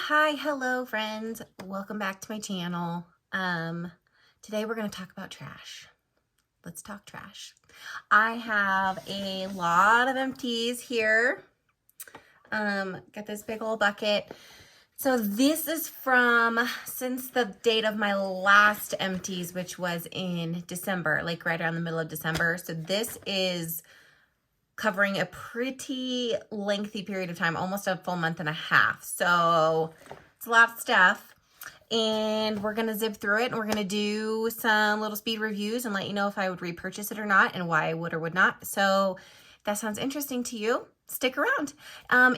Hello friends. Welcome back to my channel. Today we're going to talk about trash. Let's talk trash. I have a lot of empties here. Got this big old bucket. So this is from since the date of my last empties, which was in December, like right around the middle of December. So this is covering a pretty lengthy period of time, almost a full month and a half. So it's a lot of stuff. And we're going to zip through it and we're going to do some little speed reviews and let you know if I would repurchase it or not and why I would or would not. So if that sounds interesting to you, stick around.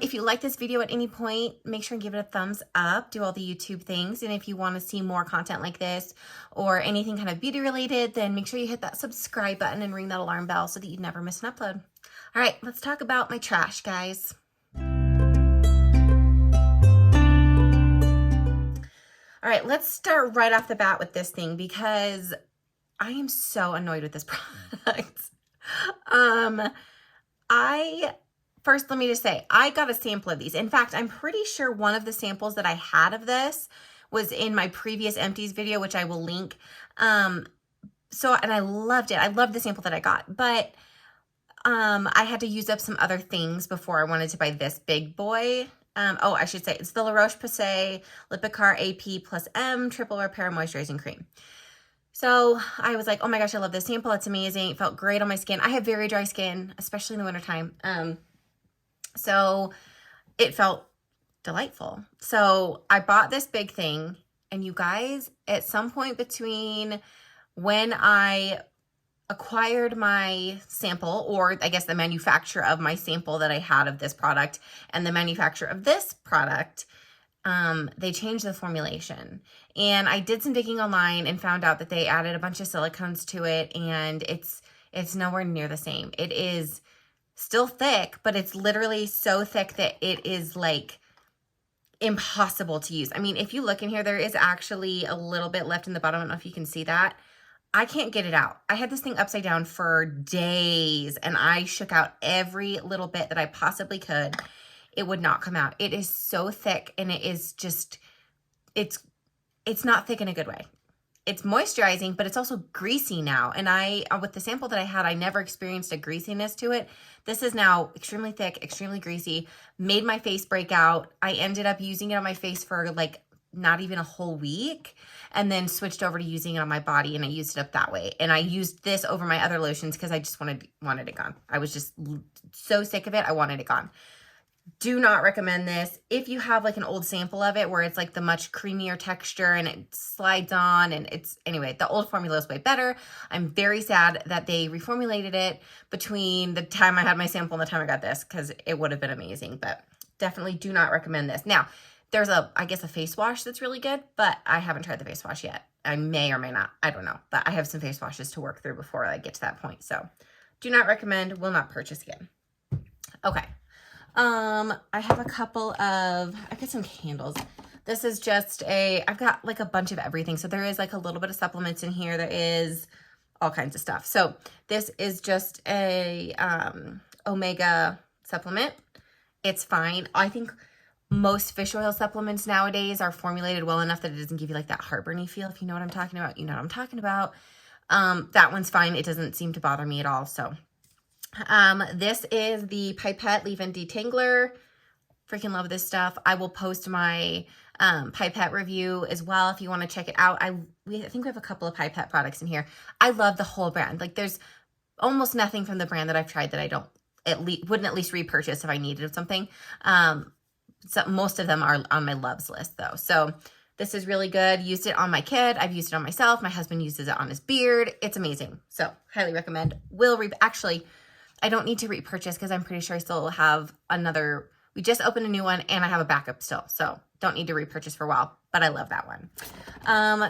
If you like this video at any point, make sure and give it a thumbs up, do all the YouTube things. And if you want to see more content like this or anything kind of beauty related, then make sure you hit that subscribe button and ring that alarm bell so that you never miss an upload. All right, let's talk about my trash, guys. All right, let's start right off the bat with this thing because I am so annoyed with this product. First, let me just say, I got a sample of these. In fact, I'm pretty sure one of the samples that I had of this was in my previous empties video, which I will link. And I loved it. I loved the sample that I got, but I had to use up some other things before I wanted to buy this big boy. I should say it's the La Roche-Posay Lipikar AP plus M Triple Repair Moisturizing Cream. So I was like, oh my gosh, I love this sample. It's amazing. It felt great on my skin. I have very dry skin, especially in the wintertime. So it felt delightful. So I bought this big thing, and you guys, at some point between when I acquired my sample, or I guess the manufacturer of my sample that I had of this product and the manufacturer of this product, they changed the formulation. And I did some digging online and found out that they added a bunch of silicones to it, and it's nowhere near the same. It is still thick, but it's literally so thick that it is like impossible to use. I mean, if you look in here, there is actually a little bit left in the bottom. I don't know if you can see that. I can't get it out. I had this thing upside down for days and I shook out every little bit that I possibly could. It would not come out. It is so thick, and it is just, it's not thick in a good way. It's moisturizing, but it's also greasy now. And with the sample that I had, I never experienced a greasiness to it. This is now extremely thick, extremely greasy, made my face break out. I ended up using it on my face for like not even a whole week, and then switched over to using it on my body, and I used it up that way. And I used this over my other lotions because I just wanted it gone. I was just so sick of it. I wanted it gone. Do not recommend this. If you have like an old sample of it where it's like the much creamier texture and it slides on, and anyway, the old formula is way better. I'm very sad that they reformulated it between the time I had my sample and the time I got this, because it would have been amazing, but definitely do not recommend this. Now, there's I guess a face wash that's really good, but I haven't tried the face wash yet. I may or may not, I don't know, but I have some face washes to work through before I get to that point. So do not recommend, will not purchase again. Okay. I have a couple of, I got some candles. This is just I've got like a bunch of everything. So there is like a little bit of supplements in here. There is all kinds of stuff. So this is just a, omega supplement. It's fine. I think most fish oil supplements nowadays are formulated well enough that it doesn't give you like that heartburny feel. If you know what I'm talking about, you know what I'm talking about. That one's fine. It doesn't seem to bother me at all. So this is the Pipette Leave-In Detangler. Freaking love this stuff. I will post my Pipette review as well if you want to check it out. I think we have a couple of Pipette products in here. I love the whole brand. Like, there's almost nothing from the brand that I've tried that I don't wouldn't at least repurchase if I needed something. So most of them are on my loves list though. So this is really good. Used it on my kid. I've used it on myself. My husband uses it on his beard. It's amazing. So highly recommend. Actually, I don't need to repurchase because I'm pretty sure I still have another. We just opened a new one and I have a backup still. So don't need to repurchase for a while, but I love that one.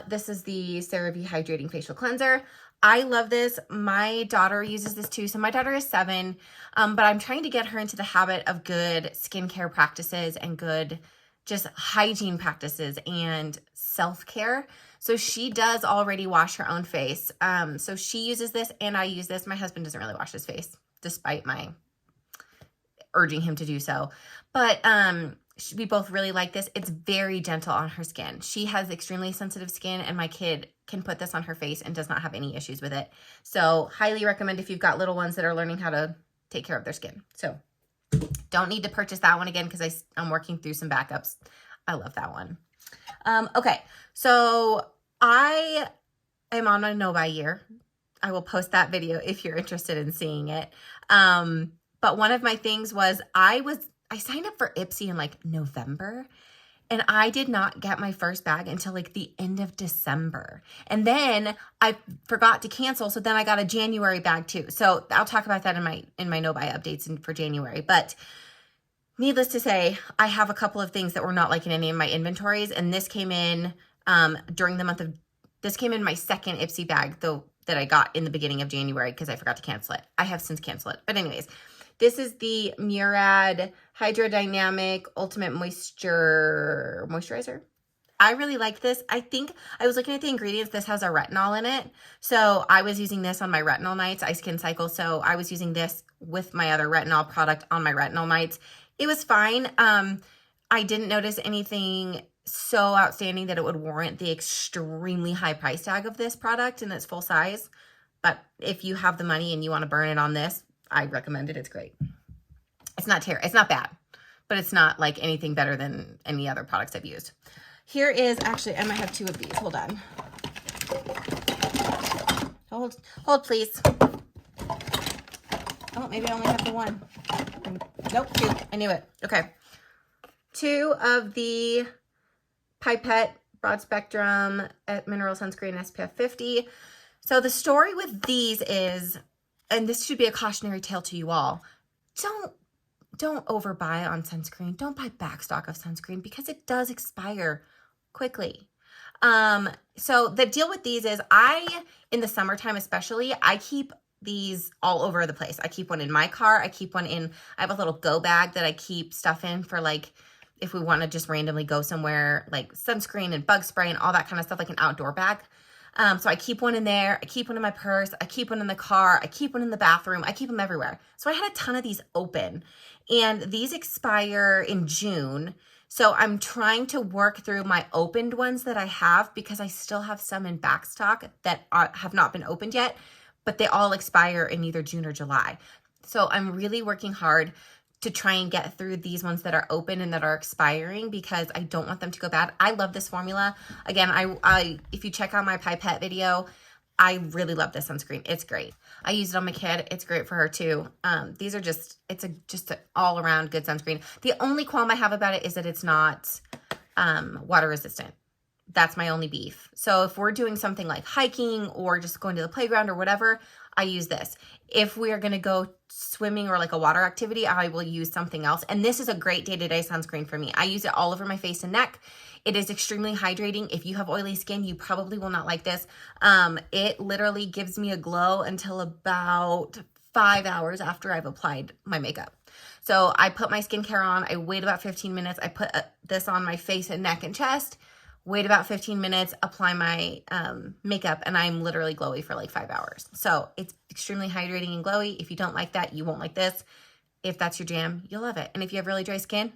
This is the CeraVe Hydrating Facial Cleanser. I love this. My daughter uses this too. So my daughter is 7, but I'm trying to get her into the habit of good skincare practices and good just hygiene practices and self-care. So she does already wash her own face. So she uses this and I use this. My husband doesn't really wash his face, despite my urging him to do so. But we both really like this. It's very gentle on her skin. She has extremely sensitive skin, and my kid can put this on her face and does not have any issues with it. So highly recommend if you've got little ones that are learning how to take care of their skin. So don't need to purchase that one again because I'm working through some backups. I love that one. Okay, so I am on a no-buy year. I will post that video if you're interested in seeing it. But one of my things was I signed up for Ipsy in like November, and I did not get my first bag until like the end of December. And then I forgot to cancel, so then I got a January bag too. So I'll talk about that in my no-buy updates for January. But needless to say, I have a couple of things that were not like in any of my inventories, and this came in during the month of, this came in my second Ipsy bag though that I got in the beginning of January because I forgot to cancel it. I have since canceled it. But anyways, this is the Murad Hydrodynamic Ultimate Moisturizer. I really like this. I think I was looking at the ingredients. This has a retinol in it. So I was using this on my retinol nights. I skin cycle. So I was using this with my other retinol product on my retinol nights. It was fine. I didn't notice anything so outstanding that it would warrant the extremely high price tag of this product in its full size. But if you have the money and you want to burn it on this, I recommend it. It's great. It's not terrible. It's not bad, but it's not like anything better than any other products I've used. Here is, actually, I might have two of these. Hold on. Hold please. Oh, maybe I only have the one. Nope, two. I knew it. Okay. Two of the Pipette Broad Spectrum Mineral Sunscreen SPF 50. So the story with these is, and this should be a cautionary tale to you all, don't overbuy on sunscreen. Don't buy back stock of sunscreen because it does expire quickly. So the deal with these is in the summertime especially, I keep these all over the place. I keep one in my car. I have a little go bag that I keep stuff in for like, if we want to just randomly go somewhere, like sunscreen and bug spray and all that kind of stuff, like an outdoor bag. So I keep one in there. I keep one in my purse. I keep one in the car. I keep one in the bathroom. I keep them everywhere. So I had a ton of these open, and these expire in June. So I'm trying to work through my opened ones that I have because I still have some in back stock that have not been opened yet, but they all expire in either June or July. So I'm really working hard to try and get through these ones that are open and that are expiring because I don't want them to go bad. I love this formula. Again, if you check out my Pipette video, I really love this sunscreen. It's great. I use it on my kid. It's great for her too. These are just an all around good sunscreen. The only qualm I have about it is that it's not water resistant. That's my only beef. So if we're doing something like hiking or just going to the playground or whatever, I use this. If we are going to go swimming or like a water activity, I will use something else. And this is a great day-to-day sunscreen for me. I use it all over my face and neck. It is extremely hydrating. If you have oily skin, you probably will not like this. It literally gives me a glow until about 5 hours after I've applied my makeup. So I put my skincare on. I wait about 15 minutes. I put this on my face and neck and chest. Wait about 15 minutes, apply my makeup, and I'm literally glowy for like 5 hours. So it's extremely hydrating and glowy. If you don't like that, you won't like this. If that's your jam, you'll love it. And if you have really dry skin,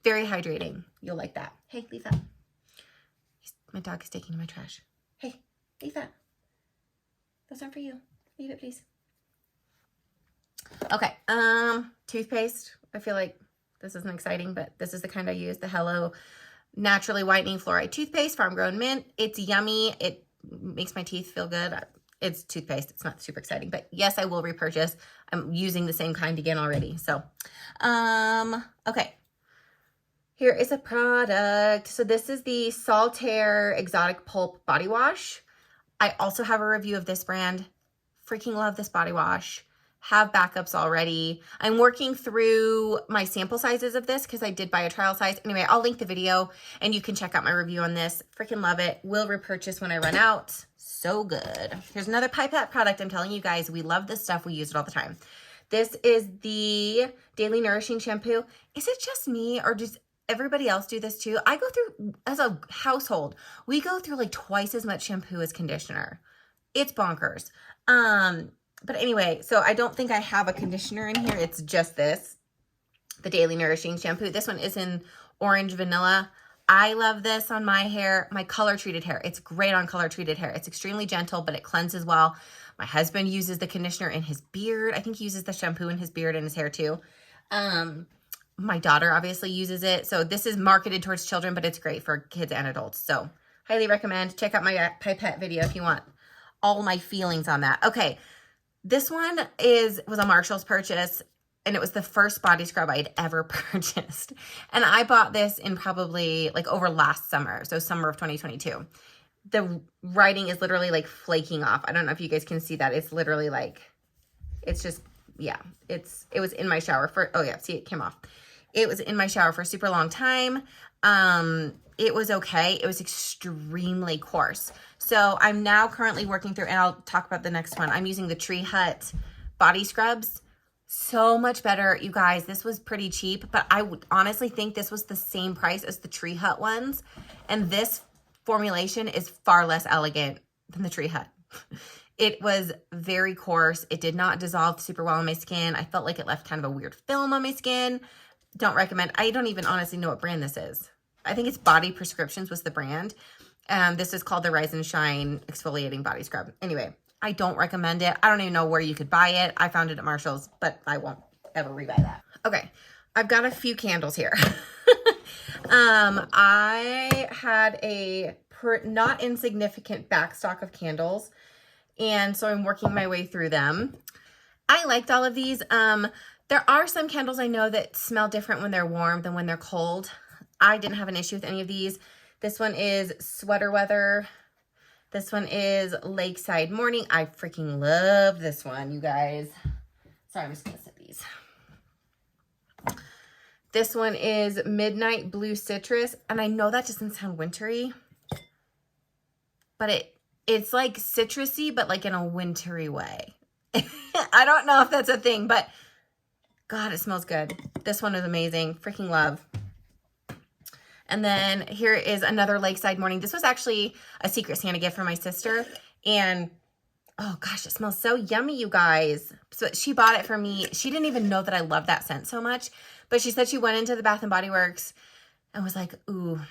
very hydrating. You'll like that. Hey, leave that. My dog is taking my trash. Hey, leave that. That's not for you. Leave it, please. Okay, toothpaste. I feel like this isn't exciting, but this is the kind I use, the Hello Naturally Whitening Fluoride Toothpaste, Farm Grown Mint. It's yummy. It makes my teeth feel good. It's toothpaste. It's not super exciting, but yes, I will repurchase. I'm using the same kind again already. So, okay. Here is a product. So this is the Saltair Exotic Pulp Body Wash. I also have a review of this brand. Freaking love this body wash. Have backups already. I'm working through my sample sizes of this because I did buy a trial size. Anyway, I'll link the video and you can check out my review on this. Freaking love it. Will repurchase when I run out. So good. Here's another Pipette product. I'm telling you guys, we love this stuff. We use it all the time. This is the Daily Nourishing Shampoo. Is it just me or does everybody else do this too? I go through, as a household, we go through like twice as much shampoo as conditioner. It's bonkers. But anyway, so I don't think I have a conditioner in here. It's just this, the Daily Nourishing Shampoo. This one is in Orange Vanilla. I love this on my hair, my color treated hair. It's great on color treated hair. It's extremely gentle, but it cleanses well. My husband uses the conditioner in his beard. I think he uses the shampoo in his beard and his hair too. My daughter obviously uses it. So this is marketed towards children, but it's great for kids and adults. So highly recommend. Check out my Pipette video if you want all my feelings on that. Okay, this one was a Marshall's purchase, and it was the first body scrub I'd ever purchased. And I bought this in probably like over last summer, so summer of 2022. The writing is literally like flaking off. I don't know if you guys can see that. It's literally like, it's just, yeah, it was in my shower for, oh yeah, see, it came off. It was in my shower for a super long time. It was okay. It was extremely coarse. So I'm now currently working through, and I'll talk about the next one. I'm using the Tree Hut body scrubs. So much better, you guys. This was pretty cheap, but I would honestly think this was the same price as the Tree Hut ones. And this formulation is far less elegant than the Tree Hut. It was very coarse. It did not dissolve super well on my skin. I felt like it left kind of a weird film on my skin. Don't recommend. I don't even honestly know what brand this is. I think it's Body Prescriptions was the brand. This is called the Rise and Shine Exfoliating Body Scrub. Anyway, I don't recommend it. I don't even know where you could buy it. I found it at Marshall's, but I won't ever rebuy that. Okay, I've got a few candles here. I had a not insignificant backstock of candles, and so I'm working my way through them. I liked all of these. There are some candles I know that smell different when they're warm than when they're cold. I didn't have an issue with any of these. This one is Sweater Weather. This one is Lakeside Morning. I freaking love this one, you guys. Sorry, I'm just gonna set these. This one is Midnight Blue Citrus, and I know that doesn't sound wintry, but it's like citrusy, but like in a wintry way. I don't know if that's a thing, but God, it smells good. This one is amazing. Freaking love. And then here is another Lakeside Morning. This was actually a Secret Santa gift from my sister. And oh gosh, it smells so yummy, you guys. So she bought it for me. She didn't even know that I love that scent so much. But she said she went into the Bath & Body Works and was like, ooh,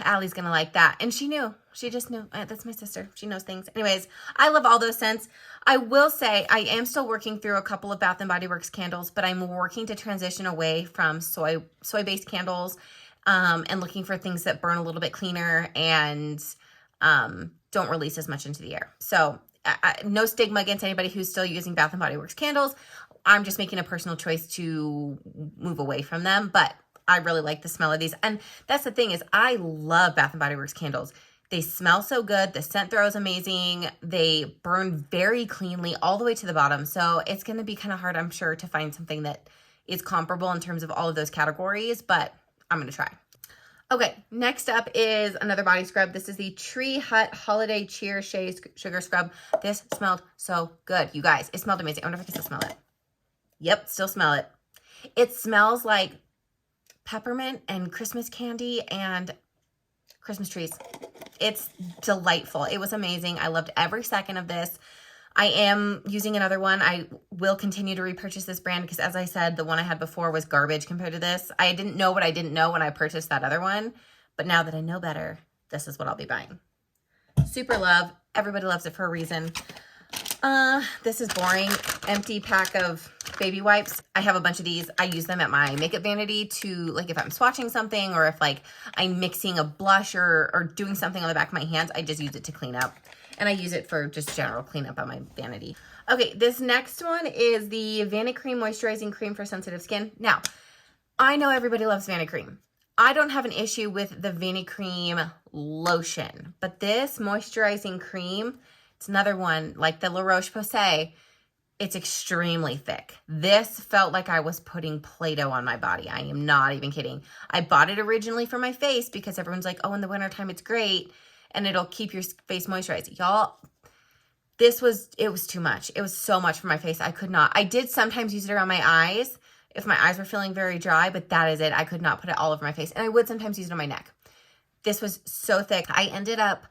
Allie's going to like that. And she knew. She just knew. That's my sister. She knows things. Anyways, I love all those scents. I will say I am still working through a couple of Bath & Body Works candles, but I'm working to transition away from soy-based candles. And looking for things that burn a little bit cleaner and don't release as much into the air. So no stigma against anybody who's still using Bath & Body Works candles. I'm just making a personal choice to move away from them, but I really like the smell of these. And that's the thing is I love Bath & Body Works candles. They smell so good. The scent throw is amazing. They burn very cleanly all the way to the bottom. So it's going to be kind of hard, I'm sure, to find something that is comparable in terms of all of those categories, but I'm going to try. Okay, next up is another body scrub. This is the Tree Hut Holiday Cheer Shea Sugar Scrub. This smelled so good, you guys. It smelled amazing. I wonder if I can still smell it. Yep, still smell it. It smells like peppermint and Christmas candy and Christmas trees. It's delightful. It was amazing. I loved every second of this. I am using another one. I will continue to repurchase this brand because, as I said, the one I had before was garbage compared to this. I didn't know what I didn't know when I purchased that other one, but now that I know better, this is what I'll be buying. Super love. Everybody loves it for a reason. This is boring. Empty pack of baby wipes. I have a bunch of these. I use them at my makeup vanity to, like, if I'm swatching something or if, like, I'm mixing a blush or doing something on the back of my hands, I just use it to clean up. And I use it for just general cleanup on my vanity. Okay, this next one is the Vanicream Moisturizing Cream for Sensitive Skin. Now, I know everybody loves Vanicream. I don't have an issue with the Vanicream lotion, but this moisturizing cream, it's another one like the La Roche-Posay. It's extremely thick. This felt like I was putting Play-Doh on my body. I am not even kidding. I bought it originally for my face because everyone's like, oh, in the wintertime, it's great. And it'll keep your face moisturized. Y'all, it was too much. It was so much for my face. I could not. I did sometimes use it around my eyes if my eyes were feeling very dry, but that is it. I could not put it all over my face. And I would sometimes use it on my neck. This was so thick. I ended up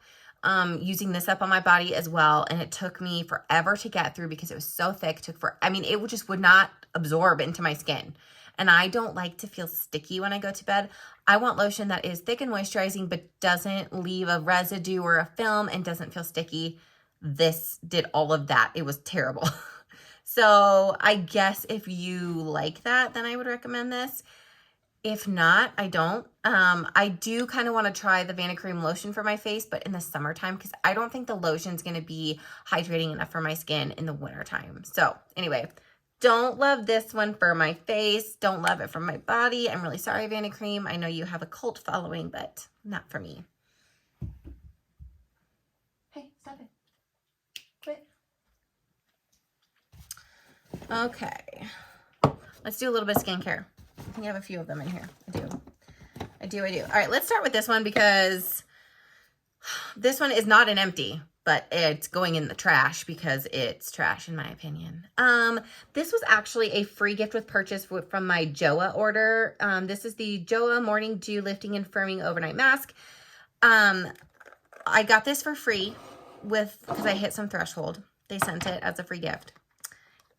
using this up on my body as well. And it took me forever to get through because it was so thick. It just would not absorb into my skin. and I don't like to feel sticky when I go to bed. I want lotion that is thick and moisturizing, but doesn't leave a residue or a film and doesn't feel sticky. This did all of that. It was terrible. So I guess if you like that, then I would recommend this. If not, I don't. I do kind of want to try the Vanicream lotion for my face, but in the summertime, because I don't think the lotion's going to be hydrating enough for my skin in the wintertime. So anyway, don't love this one for my face. Don't love it for my body. I'm really sorry, Vanicream. I know you have a cult following, but not for me. Hey, stop it. Quit. Okay. Let's do a little bit of skincare. I think I have a few of them in here. I do. All right, let's start with this one because this one is not an empty, but it's going in the trash because it's trash in my opinion. This was actually a free gift with purchase from my JOA order. This is the JOA Morning Dew Lifting and Firming Overnight Mask. I got this for free because I hit some threshold. They sent it as a free gift.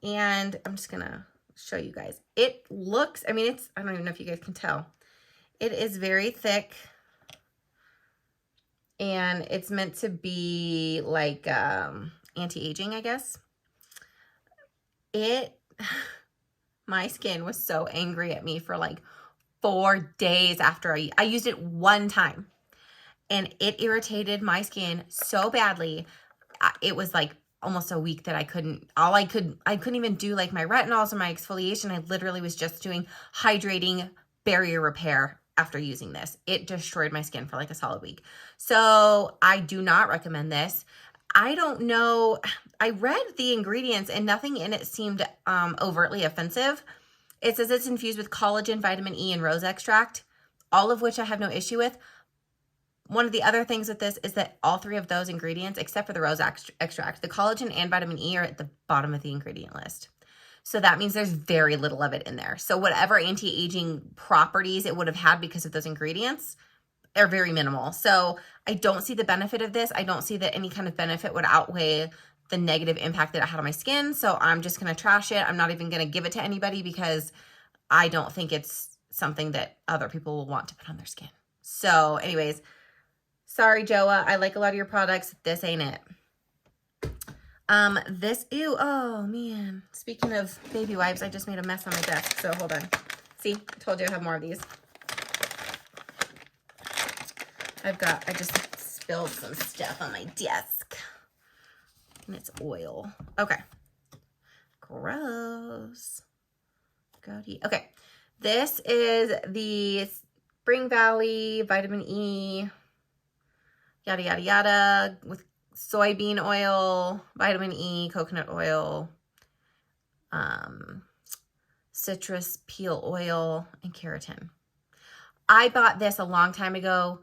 And I'm just gonna show you guys. It looks, I mean, I don't even know if you guys can tell. It is very thick. And it's meant to be like anti-aging, I guess. My skin was so angry at me for like 4 days after I used it one time. And it irritated my skin so badly. It was like almost a week that I couldn't even do like my retinols or my exfoliation. I literally was just doing hydrating barrier repair after using this. It destroyed my skin for like a solid week. So I do not recommend this. I don't know. I read the ingredients and nothing in it seemed overtly offensive. It says it's infused with collagen, vitamin E, and rose extract, all of which I have no issue with. One of the other things with this is that all 3 of those ingredients, except for the rose extract, the collagen and vitamin E are at the bottom of the ingredient list. So that means there's very little of it in there. So whatever anti-aging properties it would have had because of those ingredients are very minimal. So I don't see the benefit of this. I don't see that any kind of benefit would outweigh the negative impact that it had on my skin. So I'm just going to trash it. I'm not even going to give it to anybody because I don't think it's something that other people will want to put on their skin. So anyways, sorry, JOA. I like a lot of your products. This ain't it. Ew, oh man. Speaking of baby wipes, I just made a mess on my desk. So hold on. See, I told you I have more of these. I just spilled some stuff on my desk. And it's oil. Okay. Gross. Okay. This is the Spring Valley Vitamin E, yada, yada, yada, with soybean oil, vitamin E, coconut oil, citrus peel oil, and keratin. I bought this a long time ago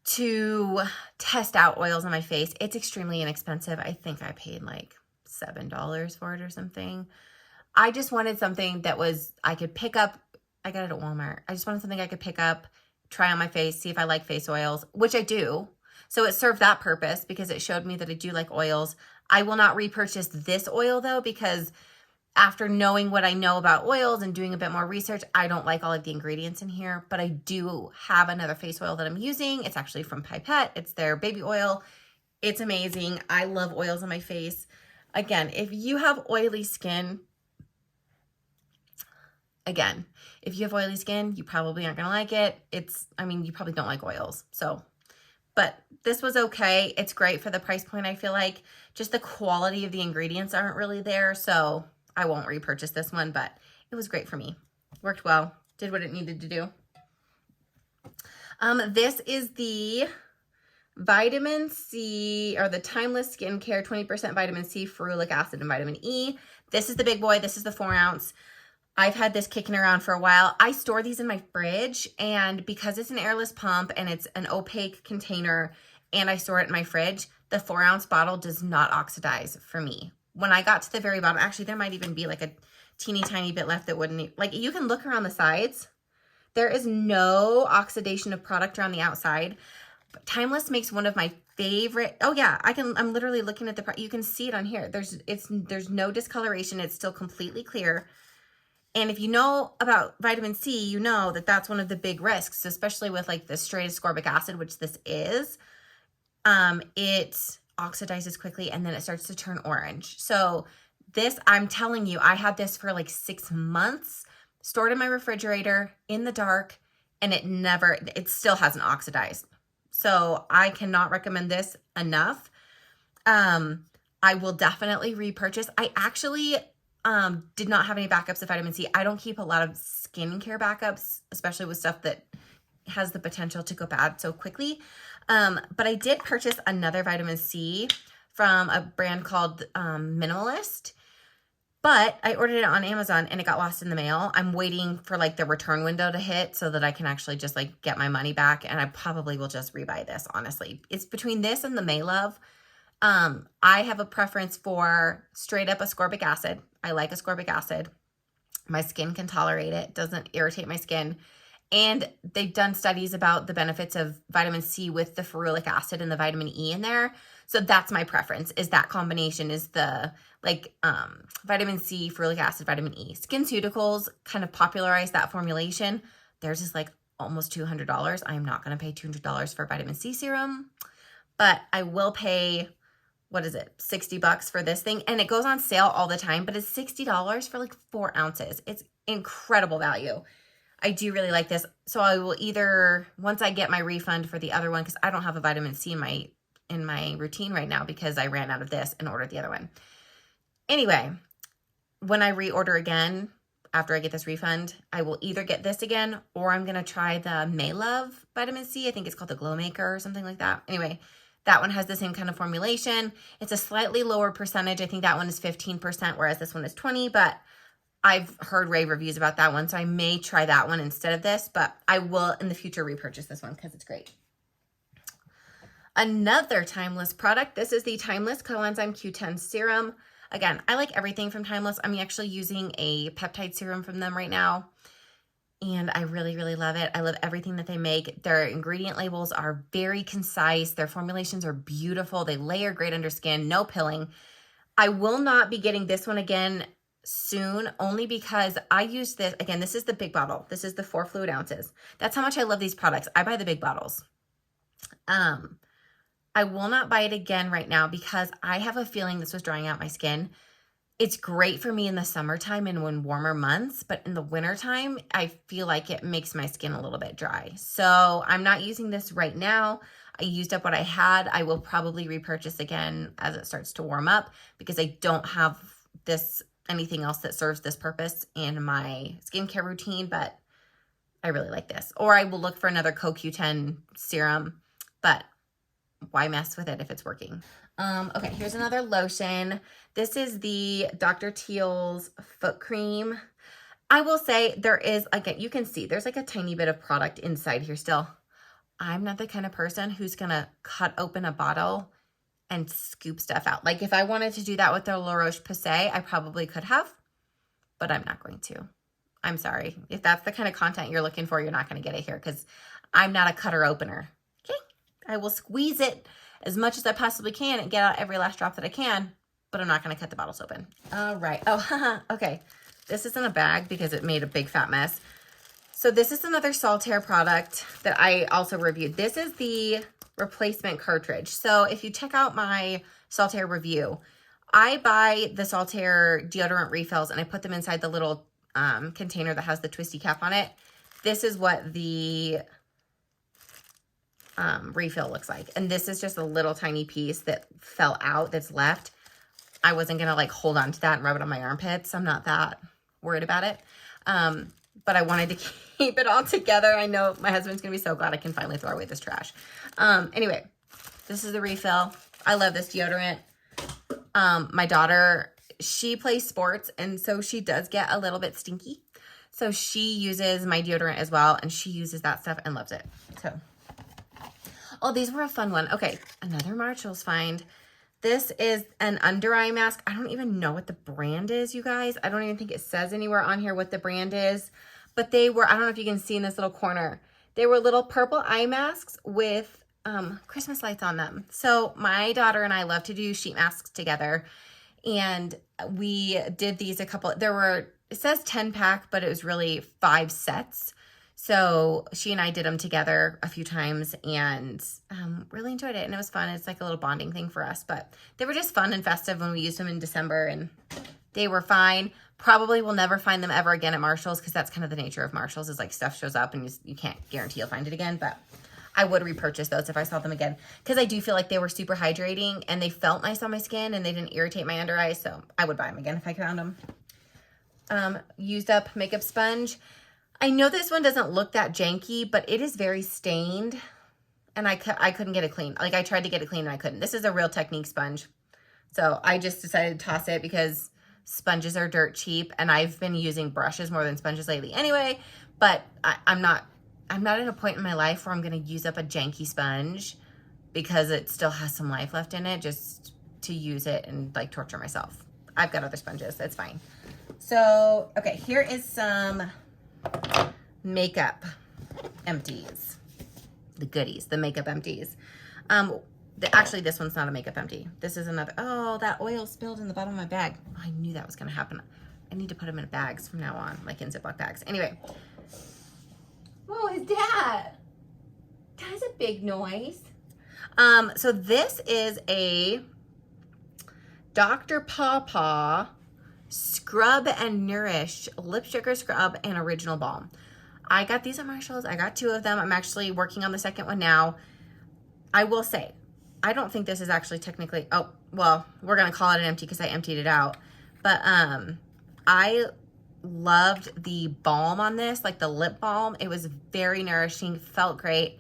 to test out oils on my face. It's extremely inexpensive. I think I paid like $7 for it or something. I just wanted something that I could pick up. I got it at Walmart. I just wanted something I could pick up, try on my face, see if I like face oils, which I do. So it served that purpose because it showed me that I do like oils. I will not repurchase this oil though, because after knowing what I know about oils and doing a bit more research, I don't like all of the ingredients in here, but I do have another face oil that I'm using. It's actually from Pipette. It's their baby oil. It's amazing. I love oils on my face. Again, if you have oily skin, you probably aren't going to like it. You probably don't like oils. But this was okay. It's great for the price point. I feel like just the quality of the ingredients aren't really there. So I won't repurchase this one, but it was great for me. Worked well, did what it needed to do. This is the vitamin C, or the Timeless Skincare 20% vitamin C, ferulic acid, and vitamin E. This is the big boy. This is the 4 ounce. I've had this kicking around for a while. I store these in my fridge, and because it's an airless pump and it's an opaque container and I store it in my fridge, the 4 ounce bottle does not oxidize for me. When I got to the very bottom, actually there might even be like a teeny tiny bit left that wouldn't, like you can look around the sides. There is no oxidation of product around the outside. But Timeless makes one of my favorite, oh yeah, I'm literally looking at you can see it on here. There's no discoloration. It's still completely clear. And if you know about vitamin C, you know that that's one of the big risks, especially with like the straight ascorbic acid, which this is. It oxidizes quickly and then it starts to turn orange. So this, I'm telling you, I had this for like 6 months, stored in my refrigerator in the dark, and it still hasn't oxidized. So I cannot recommend this enough. I will definitely repurchase. I actually did not have any backups of vitamin C. I don't keep a lot of skincare backups, especially with stuff that has the potential to go bad so quickly. But I did purchase another vitamin C from a brand called Minimalist. But I ordered it on Amazon and it got lost in the mail. I'm waiting for like the return window to hit so that I can actually just like get my money back. And I probably will just rebuy this, honestly. It's between this and the Maylove. I have a preference for straight up ascorbic acid. I like ascorbic acid. My skin can tolerate it. It doesn't irritate my skin. And they've done studies about the benefits of vitamin C with the ferulic acid and the vitamin E in there. So that's my preference, is that combination, is the like vitamin C, ferulic acid, vitamin E. SkinCeuticals kind of popularized that formulation. Theirs is like almost $200. I am not going to pay $200 for vitamin C serum, but I will pay, what is it, $60 for this thing. And it goes on sale all the time, but it's $60 for like 4 ounces. It's incredible value. I do really like this. So I will either, once I get my refund for the other one, because I don't have a vitamin C in my routine right now because I ran out of this and ordered the other one. Anyway, when I reorder again, after I get this refund, I will either get this again or I'm going to try the Maylove vitamin C. I think it's called the Glow Maker or something like that. Anyway, that one has the same kind of formulation. It's a slightly lower percentage. I think that one is 15%, whereas this one is 20%, but I've heard rave reviews about that one, so I may try that one instead of this, but I will in the future repurchase this one because it's great. Another Timeless product. This is the Timeless Coenzyme Q10 Serum. Again, I like everything from Timeless. I'm actually using a peptide serum from them right now, and I really, really love it. I love everything that they make. Their ingredient labels are very concise. Their formulations are beautiful. They layer great under skin, no pilling. I will not be getting this one again soon, only because I use this, again, this is the big bottle. This is the 4 fluid ounces. That's how much I love these products. I buy the big bottles. I will not buy it again right now because I have a feeling this was drying out my skin. It's great for me in the summertime and when warmer months, but in the wintertime, I feel like it makes my skin a little bit dry. So I'm not using this right now. I used up what I had. I will probably repurchase again as it starts to warm up because I don't have anything else that serves this purpose in my skincare routine, but I really like this. Or I will look for another CoQ10 serum, but why mess with it if it's working? Okay, here's another lotion. This is the Dr. Teals foot cream. I will say there is, like, you can see there's like a tiny bit of product inside here still. I'm not the kind of person who's gonna cut open a bottle and scoop stuff out. Like if I wanted to do that with the La Roche-Posay, I probably could have, but I'm not going to. I'm sorry. If that's the kind of content you're looking for, you're not going to get it here because I'm not a cutter opener. Okay. I will squeeze it as much as I possibly can and get out every last drop that I can, but I'm not going to cut the bottles open. All right. Oh, okay. This isn't a bag because it made a big fat mess. So this is another Saltair product that I also reviewed. This is the replacement cartridge. So if you check out my Saltair review, I buy the Saltair deodorant refills and I put them inside the little container that has the twisty cap on it. This is what the refill looks like. And this is just a little tiny piece that fell out that's left. I wasn't going to like hold on to that and rub it on my armpits. I'm not that worried about it. But I wanted to keep it all together. I know my husband's going to be so glad I can finally throw away this trash. Anyway, this is the refill. I love this deodorant. My daughter, she plays sports, and so she does get a little bit stinky. So she uses my deodorant as well, and she uses that stuff and loves it. So, oh, these were a fun one. Okay, another Marshall's find. This is an under eye mask. I don't even know what the brand is, you guys. I don't even think it says anywhere on here what the brand is. But they were, I don't know if you can see in this little corner, they were little purple eye masks with Christmas lights on them. So my daughter and I love to do sheet masks together. And we did these it says 10-pack, but it was really 5 sets. So she and I did them together a few times and really enjoyed it. And it was fun. It's like a little bonding thing for us. But they were just fun and festive when we used them in December. And they were fine. Probably will never find them ever again at Marshall's because that's kind of the nature of Marshall's is like stuff shows up and you can't guarantee you'll find it again. But I would repurchase those if I saw them again because I do feel like they were super hydrating and they felt nice on my skin and they didn't irritate my under eyes. So I would buy them again if I found them. Used up makeup sponge. I know this one doesn't look that janky, but it is very stained and I couldn't get it clean. Like I tried to get it clean and I couldn't. This is a Real Technique sponge. So I just decided to toss it because sponges are dirt cheap and I've been using brushes more than sponges lately anyway, but I'm not at a point in my life where I'm going to use up a janky sponge because it still has some life left in it just to use it and like torture myself. I've got other sponges. That's fine. So, okay, here is some makeup empties. The goodies, the makeup empties. Actually, this one's not a makeup empty. This is another. Oh, that oil spilled in the bottom of my bag. Oh, I knew that was going to happen. I need to put them in bags from now on, like in Ziploc bags. Anyway. Whoa, is that? That is a big noise. So this is a Dr. Pawpaw Scrub and Nourish Lip Sugar Scrub and Original Balm. I got these at Marshall's. I got 2 of them. I'm actually working on the second one now. I will say, I don't think this is actually technically, oh, well, we're going to call it an empty because I emptied it out. But I loved the balm on this, like the lip balm. It was very nourishing, felt great.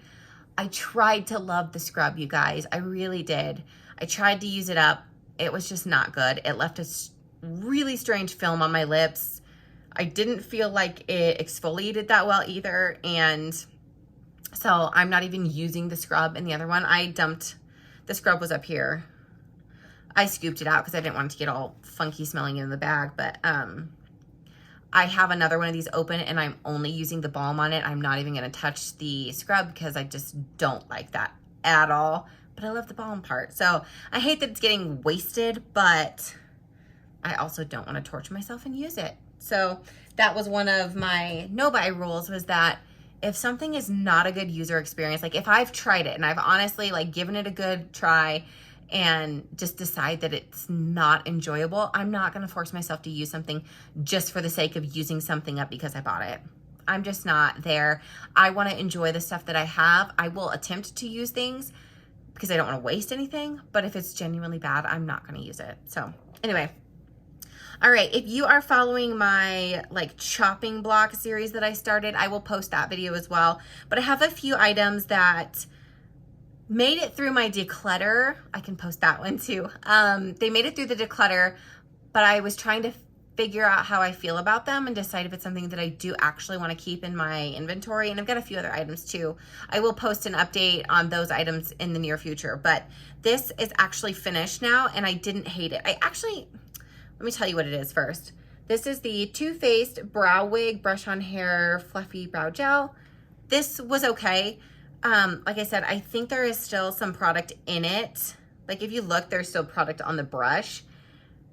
I tried to love the scrub, you guys. I really did. I tried to use it up. It was just not good. It left a really strange film on my lips. I didn't feel like it exfoliated that well either. And so I'm not even using the scrub in the other one. I dumped, the scrub was up here. I scooped it out because I didn't want it to get all funky smelling in the bag. But I have another one of these open and I'm only using the balm on it. I'm not even going to touch the scrub because I just don't like that at all. But I love the balm part. So I hate that it's getting wasted, but I also don't want to torture myself and use it. So that was one of my no-buy rules, was that if something is not a good user experience, like if I've tried it and I've honestly like given it a good try and just decide that it's not enjoyable, I'm not going to force myself to use something just for the sake of using something up because I bought it. I'm just not there. I want to enjoy the stuff that I have. I will attempt to use things because I don't want to waste anything, but if it's genuinely bad, I'm not going to use it. So anyway, all right, if you are following my like chopping block series that I started, I will post that video as well. But I have a few items that made it through my declutter. I can post that one too. They made it through the declutter, but I was trying to figure out how I feel about them and decide if it's something that I do actually want to keep in my inventory. And I've got a few other items too. I will post an update on those items in the near future, but this is actually finished now and I didn't hate it. Let me tell you what it is first. This is the Toothpaste Brow Wig Brush On Hair Fluffy Brow Gel. This was okay. Like I said, I think there is still some product in it. Like if you look, there's still product on the brush.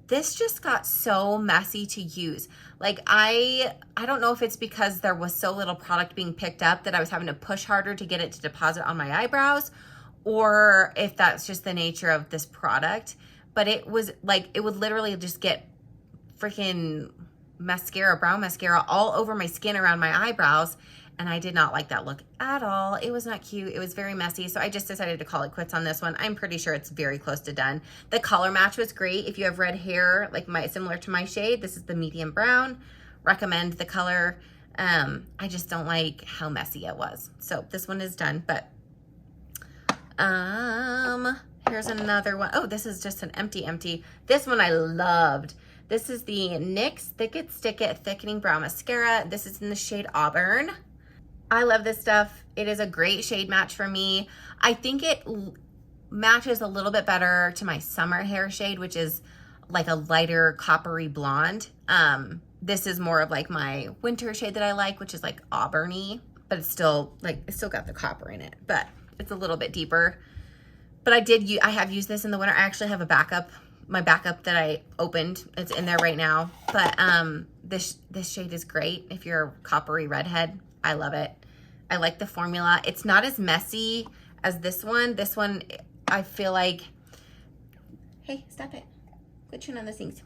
This just got so messy to use. Like I don't know if it's because there was so little product being picked up that I was having to push harder to get it to deposit on my eyebrows, or if that's just the nature of this product. But it was like, it would literally just get freaking mascara, brow mascara all over my skin around my eyebrows. And I did not like that look at all. It was not cute. It was very messy. So I just decided to call it quits on this one. I'm pretty sure it's very close to done. The color match was great. If you have red hair, like similar to my shade, this is the medium brown. Recommend the color. I just don't like how messy it was. So this one is done, but here's another one. Oh, this is just an empty. This one I loved. This is the NYX Thick It Stick It Thickening Brow Mascara. This is in the shade Auburn. I love this stuff. It is a great shade match for me. I think it matches a little bit better to my summer hair shade, which is like a lighter coppery blonde. This is more of like my winter shade that I like, which is like auburny, but it's still got the copper in it, but it's a little bit deeper. But I have used this in the winter. I actually have a backup my backup that I opened. It's in there right now. But this shade is great if you're a coppery redhead. I love it. I like the formula. It's not as messy as this one. This one, I feel like, hey, stop it. Quit chewing on those things.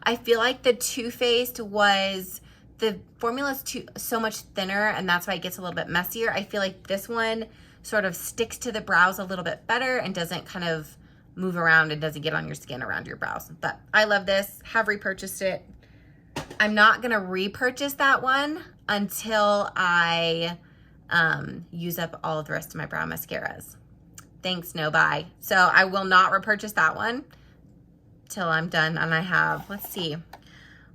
I feel like the Toothpaste was, the formula is so much thinner, and that's why it gets a little bit messier. I feel like this one sort of sticks to the brows a little bit better and doesn't kind of move around and doesn't get on your skin around your brows. But I love this, have repurchased it. I'm not gonna repurchase that one until I use up all of the rest of my brow mascaras. Thanks, no bye. So I will not repurchase that one till I'm done. And I have, let's see,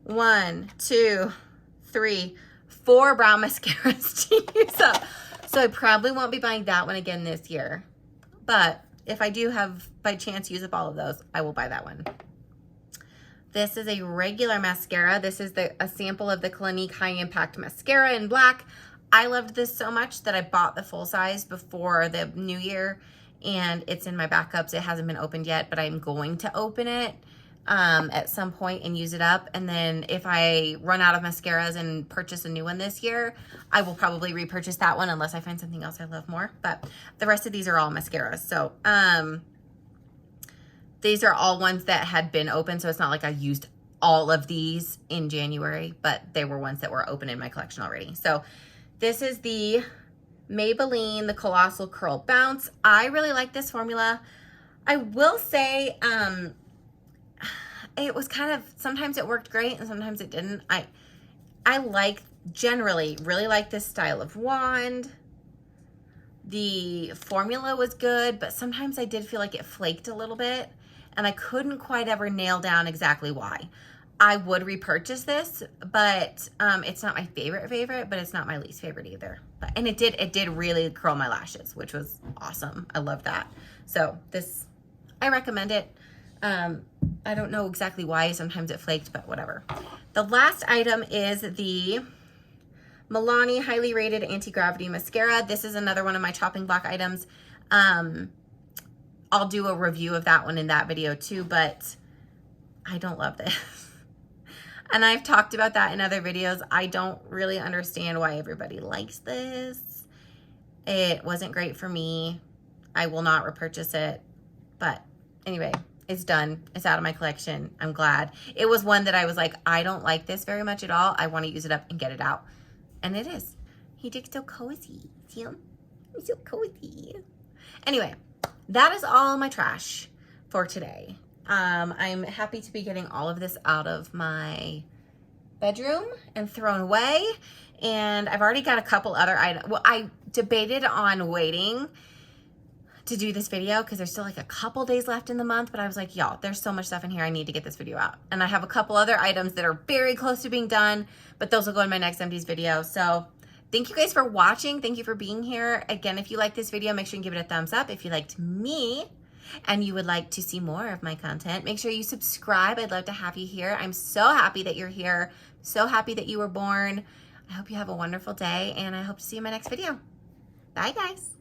1, 2, 3, 4 brow mascaras to use up. So I probably won't be buying that one again this year. But if I do have, by chance, use up all of those, I will buy that one. This is a regular mascara. This is a sample of the Clinique High Impact Mascara in black. I loved this so much that I bought the full size before the new year, and it's in my backups. It hasn't been opened yet, but I'm going to open it at some point and use it up. And then if I run out of mascaras and purchase a new one this year, I will probably repurchase that one unless I find something else I love more. But the rest of these are all mascaras. So these are all ones that had been open, so it's not like I used all of these in January, but they were ones that were open in my collection already. So this is the Maybelline, the Colossal Curl Bounce. I really like this formula. I will say, it was kind of, sometimes it worked great and sometimes it didn't. I like, generally, really like this style of wand. The formula was good, but sometimes I did feel like it flaked a little bit, and I couldn't quite ever nail down exactly why. I would repurchase this, but it's not my favorite, but it's not my least favorite either. And it did really curl my lashes, which was awesome. I love that. So this, I recommend it. I don't know exactly why. Sometimes it flaked, but whatever. The last item is the Milani Highly Rated Anti-Gravity Mascara. This is another one of my chopping block items. I'll do a review of that one in that video too, but I don't love this. And I've talked about that in other videos. I don't really understand why everybody likes this. It wasn't great for me. I will not repurchase it. But anyway, it's done. It's out of my collection. I'm glad. It was one that I was like, I don't like this very much at all. I want to use it up and get it out. And it is. He looks so cozy. See him? He's so cozy. Anyway, that is all my trash for today. I'm happy to be getting all of this out of my bedroom and thrown away. And I've already got a couple other items. Well, I debated on waiting to do this video because there's still like a couple days left in the month, but I was like, y'all, there's so much stuff in here. I need to get this video out. And I have a couple other items that are very close to being done, but those will go in my next Empties video. So thank you guys for watching. Thank you for being here. Again, if you like this video, make sure you give it a thumbs up. If you liked me and you would like to see more of my content, make sure you subscribe. I'd love to have you here. I'm so happy that you're here. So happy that you were born. I hope you have a wonderful day, and I hope to see you in my next video. Bye, guys.